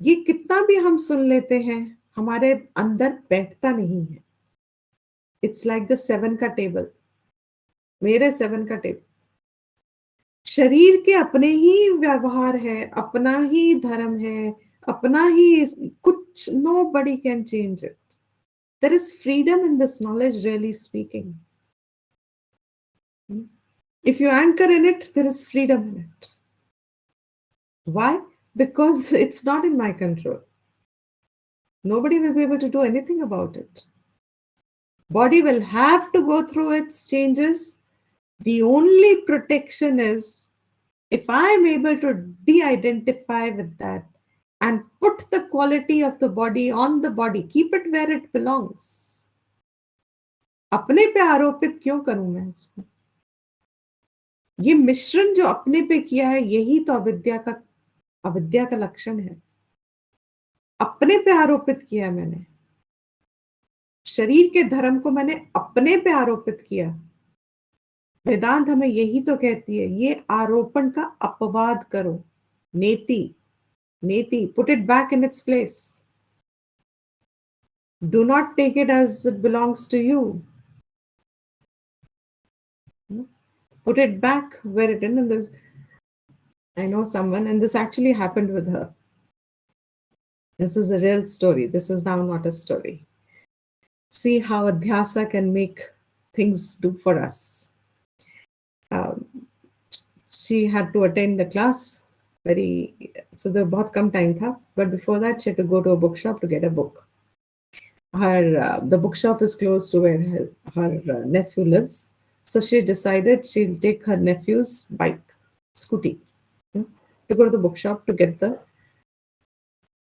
ये कितना भी हम सुन लेते हैं, हमारे अंदर बैठता नहीं है. It's like the 7 का टेबल. मेरे 7 का टेबल. शरीर के अपने ही व्यवहार है, अपना ही धर्म है, अपना ही कुछ, nobody can change it. There is freedom in this knowledge, really speaking. If you anchor in it, there is freedom in it. Why? Because it's not in my control. Nobody will be able to do anything about it. Body will have to go through its changes. The only protection is if I am able to de-identify with that and put the quality of the body on the body, keep it where it belongs. अपने पे आरोपित क्यों करूं मैं उसको? ये मिश्रण जो अपने पे किया है, यही तो अविद्या का लक्षण है. अपने पे आरोपित किया मैंने, शरीर के धर्म को मैंने अपने पे आरोपित किया. वेदांत हमें यही तो कहती है, ये आरोपण का अपवाद करो. नेति, put it back in its place. Do not take it as it belongs to you. Put it back where it is. I know someone, and this actually happened with her. This is a real story. This is now not a story. See how Adhyasa can make things do for us. She had to attend the class so there बहुत कम time था, but before that she had to go to a bookshop to get a book. The bookshop is close to where her nephew lives, so she decided she'll take her nephew's bike, scooty, to go to the bookshop to get the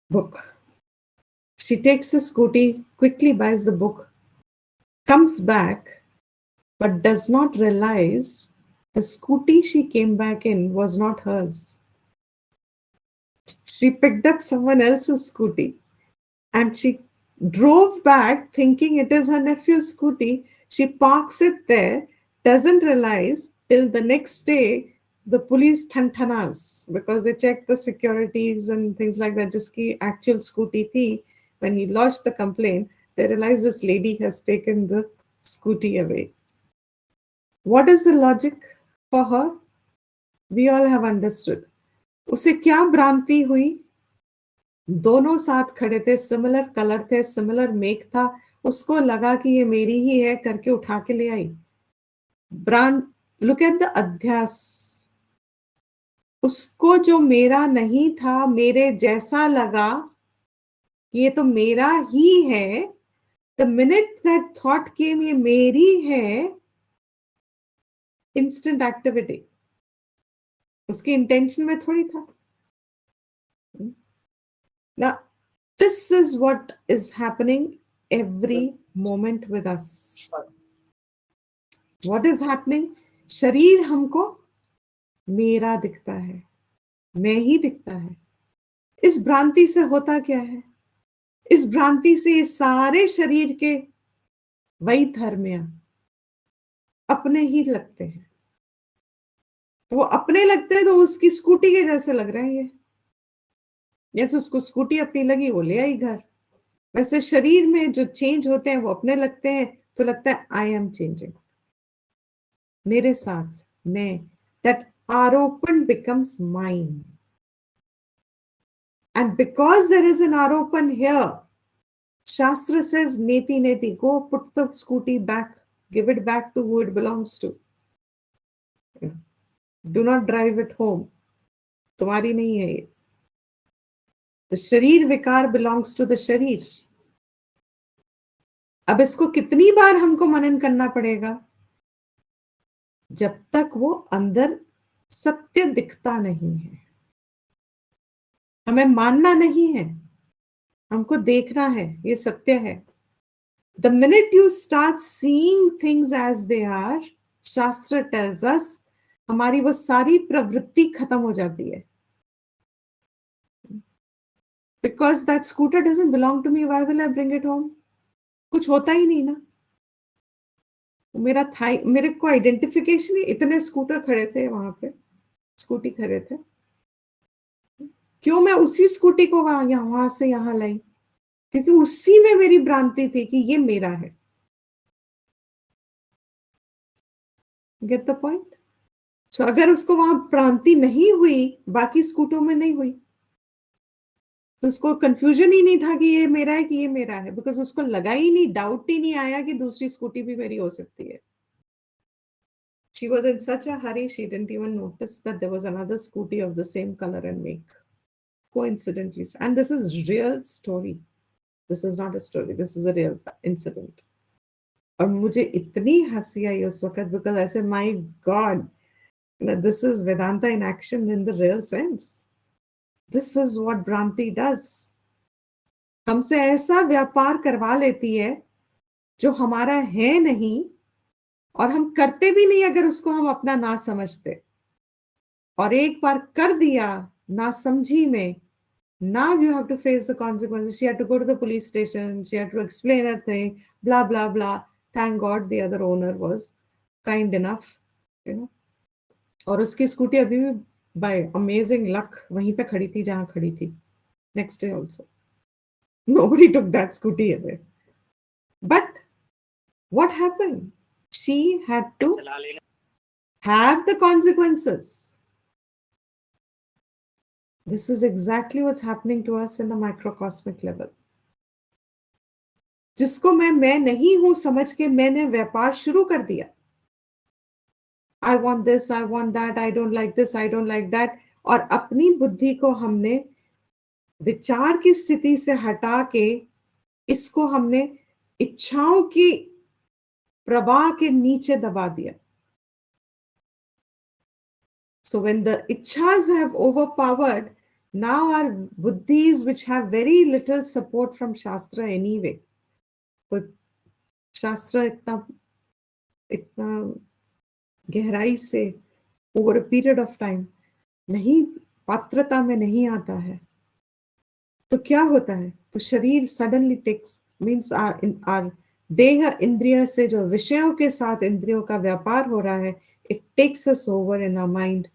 book. She takes the scooty, quickly buys the book, comes back, but does not realize the scooty she came back in was not hers. She picked up someone else's scooty and she drove back thinking it is her nephew's scooty. She parks it there, doesn't realize till the next day the police thantanas because they checked the securities and things like that. Jiski actual scooty thi. When he lodged the complaint, they realized this lady has taken the scooty away. What is the logic for her? We all have understood. उसे क्या भ्रांति हुई? दोनों साथ खड़े थे, similar colour थे, similar make था, उसको लगा कि ये मेरी ही है करके उठा के ले आई. लुक एट द अध्यास. उसको जो मेरा नहीं था, मेरे जैसा लगा, ये तो मेरा ही है. The minute that thought came ये मेरी है, इंस्टेंट एक्टिविटी. उसकी इंटेंशन में थोड़ी था. Now, this is what is happening every moment with us. What is happening? शरीर हमको मेरा दिखता है, मैं ही दिखता है. इस भ्रांति से होता क्या है? इस भ्रांति से ये सारे शरीर के वही धर्मिया अपने ही लगते हैं. तो वो अपने लगते हैं तो उसकी स्कूटी के जैसे लग रहे हैं ये. जैसे उसको स्कूटी अपनी लगी, वो ले आई घर. वैसे शरीर में जो चेंज होते हैं वो अपने लगते हैं, तो लगता है आई एम चेंजिंग, मेरे साथ मैं. दैट आरोपण becomes mine. And because there is an आरोपण हियर, शास्त्र सेज नेति नेति, go put the scooty back, give it back to who it belongs to. Do not drive it home, तुम्हारी नहीं है ये. The शरीर विकार belongs to the शरीर. अब इसको कितनी बार हमको मनन करना पड़ेगा? जब तक वो अंदर सत्य दिखता नहीं है. हमें मानना नहीं है, हमको देखना है ये सत्य है. The minute you start seeing things as they are, शास्त्र tells us, हमारी वो सारी प्रवृत्ति खत्म हो जाती है. Because that scooter doesn't belong to me, why will I bring it home? कुछ होता ही नहीं ना. मेरा था, मेरे को आइडेंटिफिकेशन ही. इतने स्कूटर खड़े थे वहां पे, स्कूटी खड़े थे, क्यों मैं उसी स्कूटी को वहां से यहाँ लाई? क्योंकि उसी में मेरी भ्रांति थी कि ये मेरा है. Get the point? सो अगर उसको वहां भ्रांति नहीं हुई, बाकी स्कूटरों में नहीं हुई, तो उसको कंफ्यूजन ही नहीं था कि ये मेरा है कि ये मेरा है. बिकॉज उसको लगा ही नहीं, डाउट ही नहीं आया कि दूसरी स्कूटी भी मेरी हो सकती है. She was in such a hurry, she didn't even notice that there was another scooty of the same color and make. Coincidentally. And this is real story. This is not a story. This is a real incident. और मुझे इतनी हंसी आई उस वक्त, because I said, my God, this is Vedanta in action in the real sense. This is what भ्रांति does. हमसे ऐसा व्यापार करवा लेती है जो हमारा है नहीं, और हम करते भी नहीं अगर उसको हम अपना ना समझते. और एक बार कर दिया ना समझी में, now you have to face the consequences. She had to go to the police station, she had to explain her thing, blah blah blah. Thank God the other owner was kind enough, you know. और उसकी scooty अभी भी by amazing luck वहीं पे खड़ी थी जहां खड़ी थी. Next day also nobody took that scooty away. But what happened? She had to have the consequences. This is exactly what's happening to us in the microcosmic level. जिसको मैं नहीं हूं समझ के मैंने व्यापार शुरू कर दिया. I want this, I want that, I don't like this, I don't like that. और अपनी बुद्धि को हमने विचार की स्थिति से हटा के इसको हमने इच्छाओं की प्रवाह के नीचे दबा दिया. So when the ichhas have overpowered, now our buddhis, which have very little support from Shastra anyway, but Shastra itna गहराई से over a period of time नहीं पात्रता में नहीं आता है, तो क्या होता है? तो शरीर suddenly takes means our देह इंद्रिय से जो विषयों के साथ इंद्रियों का व्यापार हो रहा है, it takes us over in our mind,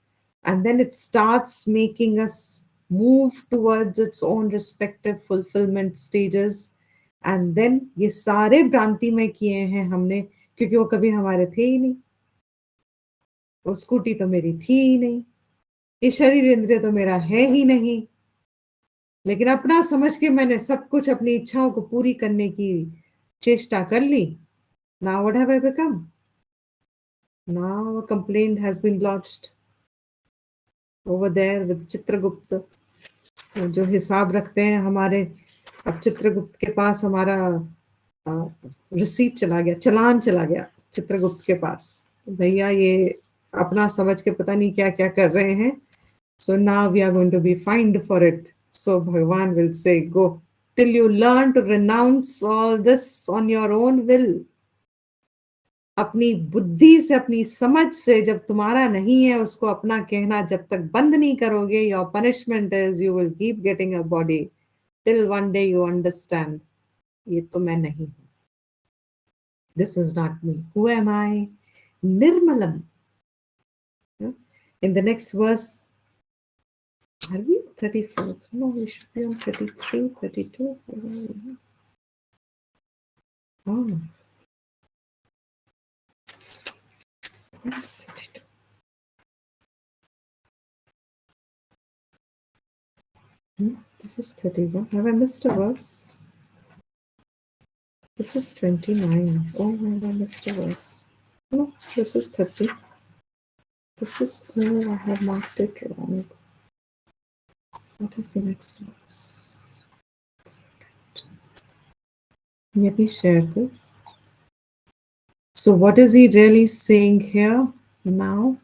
and then it starts making us move towards its own respective fulfillment stages. And then ये सारे भ्रांति में किए हैं हमने, क्योंकि वो कभी हमारे थे ही नहीं. वो स्कूटी तो मेरी थी ही नहीं, ये शरीर इंद्रिय तो मेरा है ही नहीं, लेकिन अपना समझ के मैंने सब कुछ अपनी इच्छाओं को पूरी करने की चेष्टा कर ली. Now what have I become? Now a complaint has been lodged over there with Chitragupta, जो हिसाब रखते हैं हमारे. अब चित्रगुप्त के पास हमारा रिसीट चला गया, चलान चला गया चित्रगुप्त के पास. भैया ये अपना समझ के पता नहीं क्या क्या कर रहे हैं. So now we are going to be fined for it. So Bhagavan will say, go till you learn to renounce all this on your own will. अपनी बुद्धि से, अपनी समझ से, जब तुम्हारा नहीं है उसको अपना कहना जब तक बंद नहीं करोगे, your punishment is you will keep getting a body till one day you understand, ये तो मैं नहीं हूँ. This is not me. Who am I? Nirmalam. In the next verse, are we 34? No, we should be on 33, 32. Oh. Where's 32? This is 31. Have I missed a verse? This is 29. Oh, have I missed a verse? No, this is 30. This is, oh, I have marked it wrong. What is the next verse? Let me share this. So what is he really saying here now?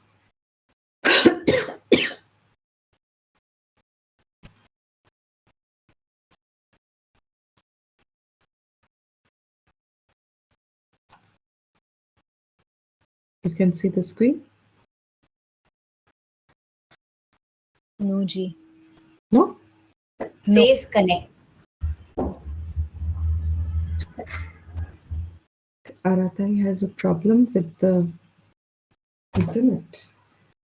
You can see the screen? No, Ji. No? Says connect. Aratai has a problem with the internet.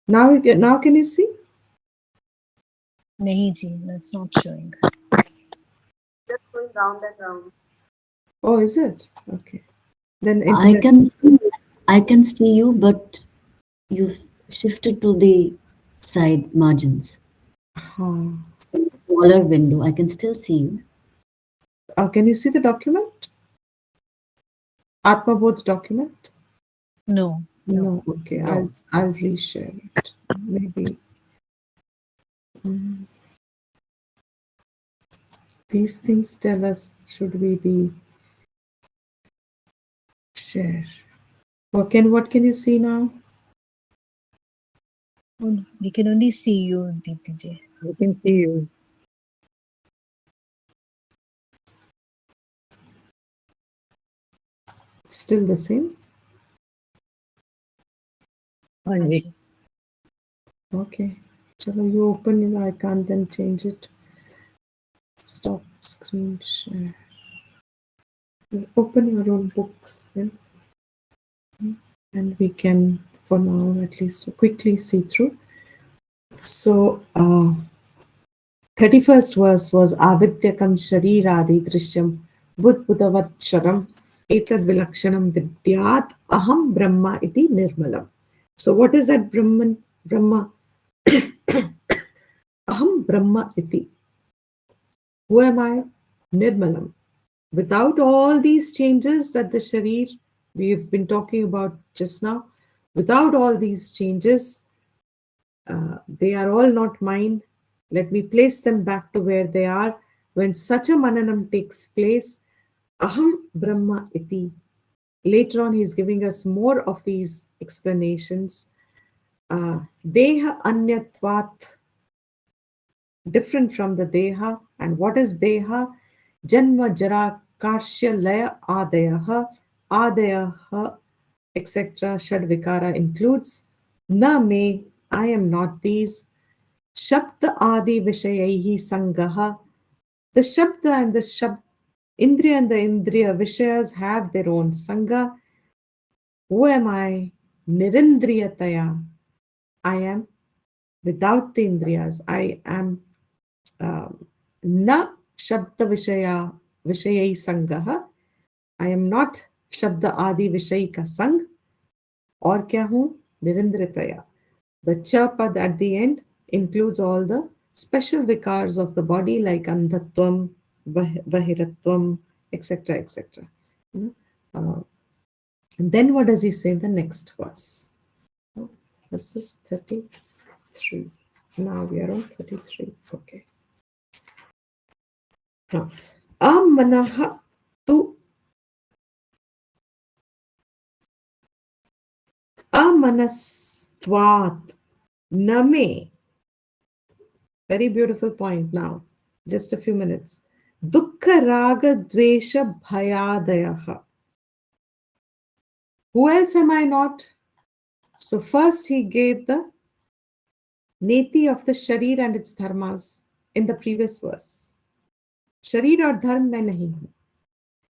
Now can you see? Nahi, Ji. That's not showing. Just going round and round. Oh, is it? Okay. Then I can see you, but you've shifted to the side margins. Smaller window. I can still see you. Can you see the document? Atma Bodh document? No. No. Okay. No. I'll reshare it. Maybe. These things tell us should we be share. What can you see now? We can only see you, Diti Ji. I can see you. Still the same? Anji. Okay. Chalo, you open it. I can't then change it. Stop screen share. Open your own books then. And we can, for now at least, quickly see through. So, 31st verse was Avidyakam Shariradi Drishyam Budbudavat Sharam Etad Vilakshanam Vidyat Aham Brahma iti Nirmalam. So, what is that Brahman? Brahma? Aham Brahma iti. Who am I? Nirmalam. Without all these changes that the Sharir we've been talking about just now, without all these changes, They are all not mine. Let me place them back to where they are. When such a mananam takes place, aham brahma iti. Later on, he's giving us more of these explanations. Deha anyatvat, different from the deha. And what is deha? Janma jara karshya laya adayaha, etc. Shadvikara includes. Na me, I am not these. Shabda adi vishayahi sangaha. The Shabda and the Indriya and the Indriya Vishayas have their own Sangha. Who am I? Nirindriyataya. I am without the Indriyas. I am na Shabda Vishayayi Sangaha. I am not Shabda Adi Vishayi ka Sang. Or kya hu? Nirindriyataya. The cha pad at the end includes all the special vikars of the body like andhatvam, bahiratvam, etc. etc. And then what does he say in the next verse? This is 33. Now we are on 33. Okay. Amanaha tu amanastvat name. Very beautiful point now. Just a few minutes. Dukkha raga dvesha bhayadayaha. Who else am I not? So first he gave the neti of the sharir and its dharmas in the previous verse. Sharir or dharma mein nahi hu.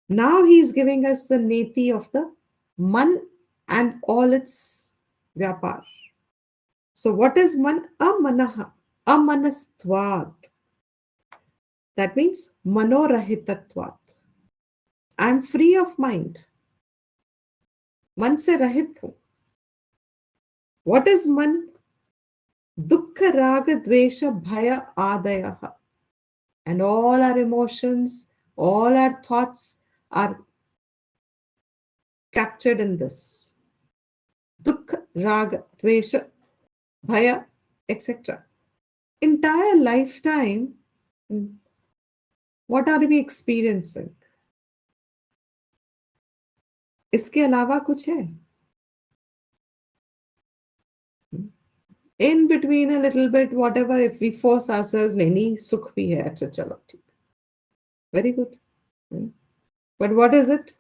Now he is giving us the neti of the man and all its vyapar. So what is man? Amanaha, amanastvat. That means manorahitatvat. I am free of mind. Man se rahit hu. What is man? Dukkha raga dvesha bhaya adayaha. And all our emotions, all our thoughts are captured in this. Dukkha raga dvesha bhaya, etc. Entire lifetime, what are we experiencing? इसके अलावा कुछ है? In between a little bit, whatever, if we force ourselves, नहीं सुख भी है, अच्छा चलो ठीक. Very good. But what is it?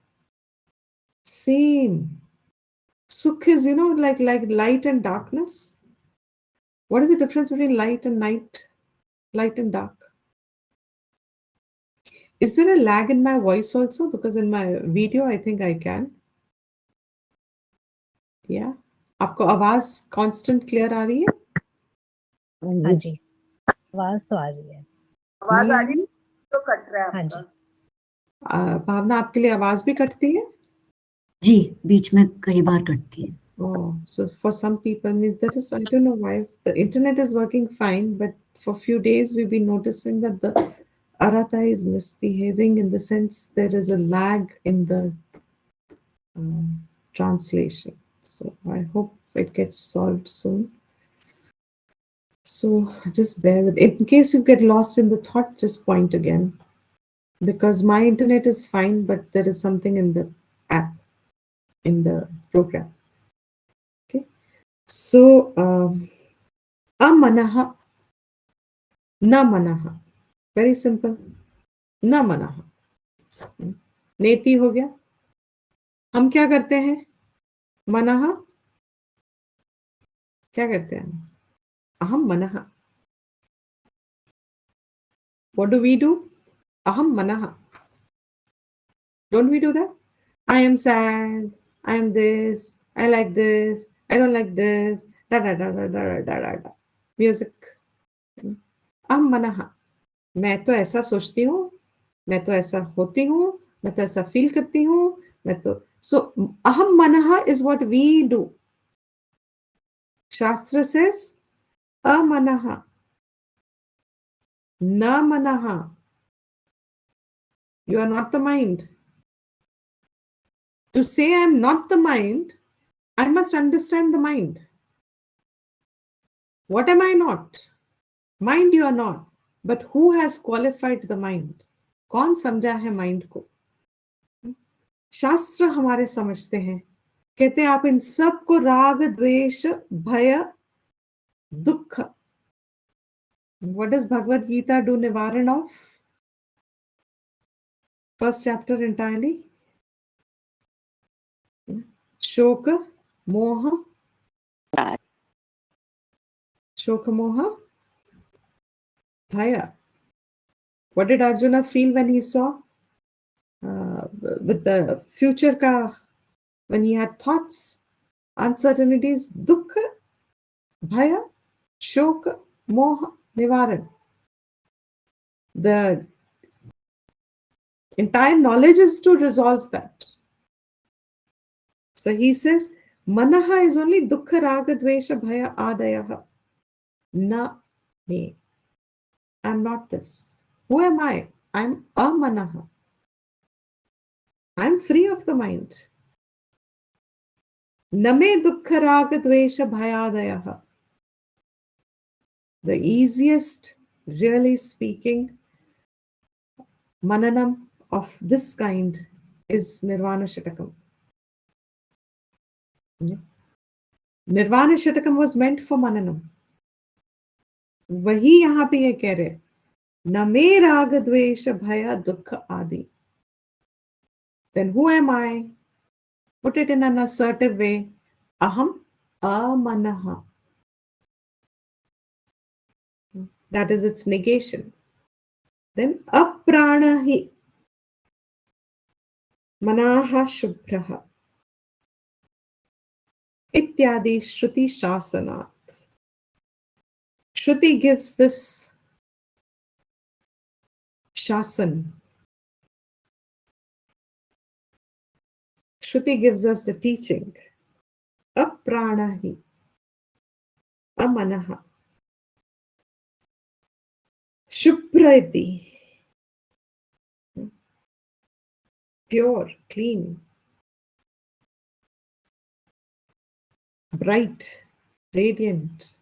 Same. Sukh is, like light and darkness. What is the difference between light and night? Light and dark. Is there a lag in my voice also? Because in my video, I think I can. Yeah. आपको आवाज constant clear आ रही है? हाँ जी, आवाज तो आ रही है। आवाज आ रही है तो कट रहा है हाँ आपका। जी। भावना, आपके लिए आवाज भी कटती है? जी, बीच में कई बार कटती है। Oh, so for some people, that is, I don't know why. The internet is working fine, but for a few days we've been noticing that the Arata is misbehaving in the sense there is a lag in the translation. So I hope it gets solved soon. So just bear with it. In case you get lost in the thought, just point again. Because my internet is fine, but there is something in the app, in the program. Okay. So, amanaha, na manaha. Very simple. Na manaha. नेति हो गया. हम क्या करते हैं? मनहा. क्या करते हैं? अहम Manha. What do we do? Aham manaha. Don't we do that? I am sad. I am this. I like this. I don't like this. Da da da da da da da da. Music. Aham manaha. मैं तो ऐसा सोचती हूँ. मैं तो ऐसा होती हूँ. मैं तो ऐसा फील करती हूँ. मैं तो. So aham manaha is what we do. Shastra says amanaha. Na manaha. You are not the mind. To say I am not the mind, I must understand the mind. What am I not? Mind you are not. But who has qualified the mind? कौन समझा है mind को? शास्त्र हमारे समझते हैं, कहते हैं आप इन सब को राग द्वेष भय दुख. What does Bhagavad Gita do nivaran of? First chapter entirely. Shoka, moha. Shoka, moha, bhaya. What did Arjuna feel when he saw with the future ka, when he had thoughts, uncertainties? Dukkha, bhaya, shoka, moha, nivaran. The entire knowledge is to resolve that. So he says, manaha is only dukkha, raga, dvesha, bhaya, adayaha. Na me. I'm not this. Who am I? I'm amanaha. I'm free of the mind. Name dukkha, raga, dvesha, bhayadayaha. The easiest, really speaking, mananam of this kind is Nirvana Shatakam. Nirvana Shatakam was meant for mananam. वही यहाँ पे ये कह रहे, न मे राग द्वेष भय दुख आदि. Then who am I? Put it in an assertive way. Aham amanaha. That is its negation. Then apranahi. Manaha shubhraha. Ityadi shruti shasanat. Shruti gives this shasan. Shruti gives us the teaching. Apranahi. Amanaha. Shubhrati. Pure, clean, bright, radiant.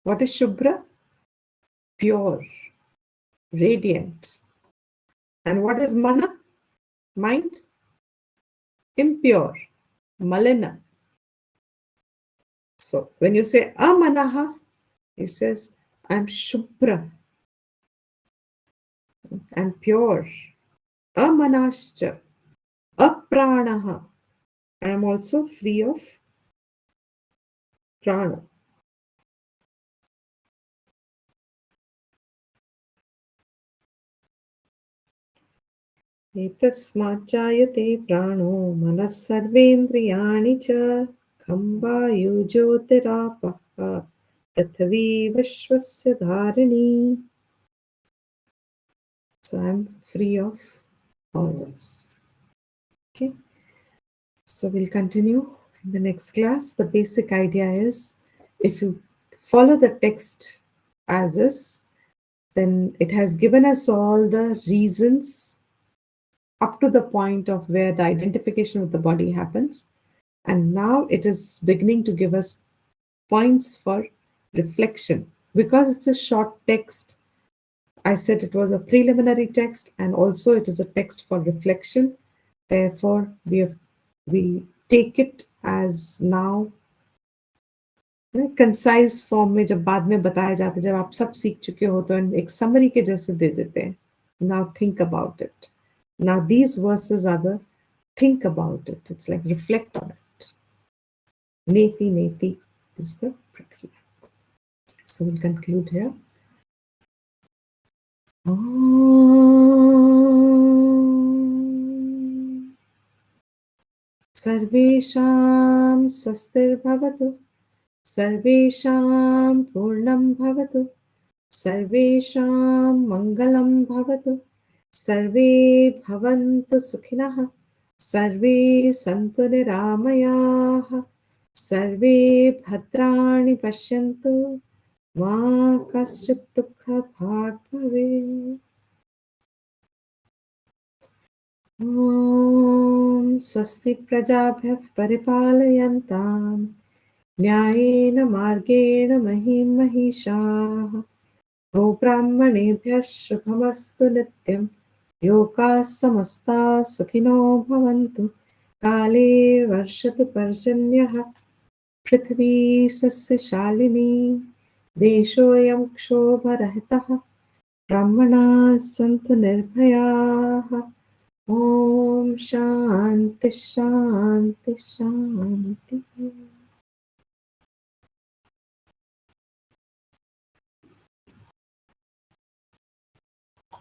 What is Shubhra? Pure, radiant. And what is Mana? Mind? Impure, malina. So when you say amanaha, it says, I'm Shubhra. I'm pure. Amanascha. Apranaha. I am also free of prana. Etasmachayate prano manas sarvendriyani cha kham vayu jyotirapah prithvi vishwasya dharini. So I'm free of all this. Okay. So we'll continue in the next class. The basic idea is, if you follow the text as is, then it has given us all the reasons up to the point of where the identification with the body happens. And now it is beginning to give us points for reflection. Because it's a short text, I said it was a preliminary text, and also it is a text for reflection. Therefore, we take it as now concise form में जब बाद में बताया जाता है, जब आप सब सीख चुके हो तो एक समरी के जैसे दे देते हैं. Now think about it. Now these verses are the think about it. It's like reflect on it. नेति नेति इज द प्रक्रिया. So will conclude here. सर्वेषां स्वस्तिर्भवतु. सर्वेषां पूर्णं भवतु. सर्वेषां मङ्गलं भवतु. सर्वे भवन्तु सुखिनः. सर्वे सन्तु निरामयाः. सर्वे भद्राणि पश्यन्तु. मा कश्चित् दुःखभाग् भवेत्. ॐ स्वस्ति प्रजाभ्यः परिपालयन्ताम् न्यायेन मार्गेण महीं महिषाः गोब्राह्मणेभ्यः शुभमस्तु नित्यं लोकाः समस्ताः सुखिनो भवन्तु काले वर्षतु पर्जन्यः पृथ्वी सस्यशालिनी देशोऽयं क्षोभरहितः ब्राह्मणाः सन्तु निर्भयाः ॐ शान्ति शान्ति शान्तिः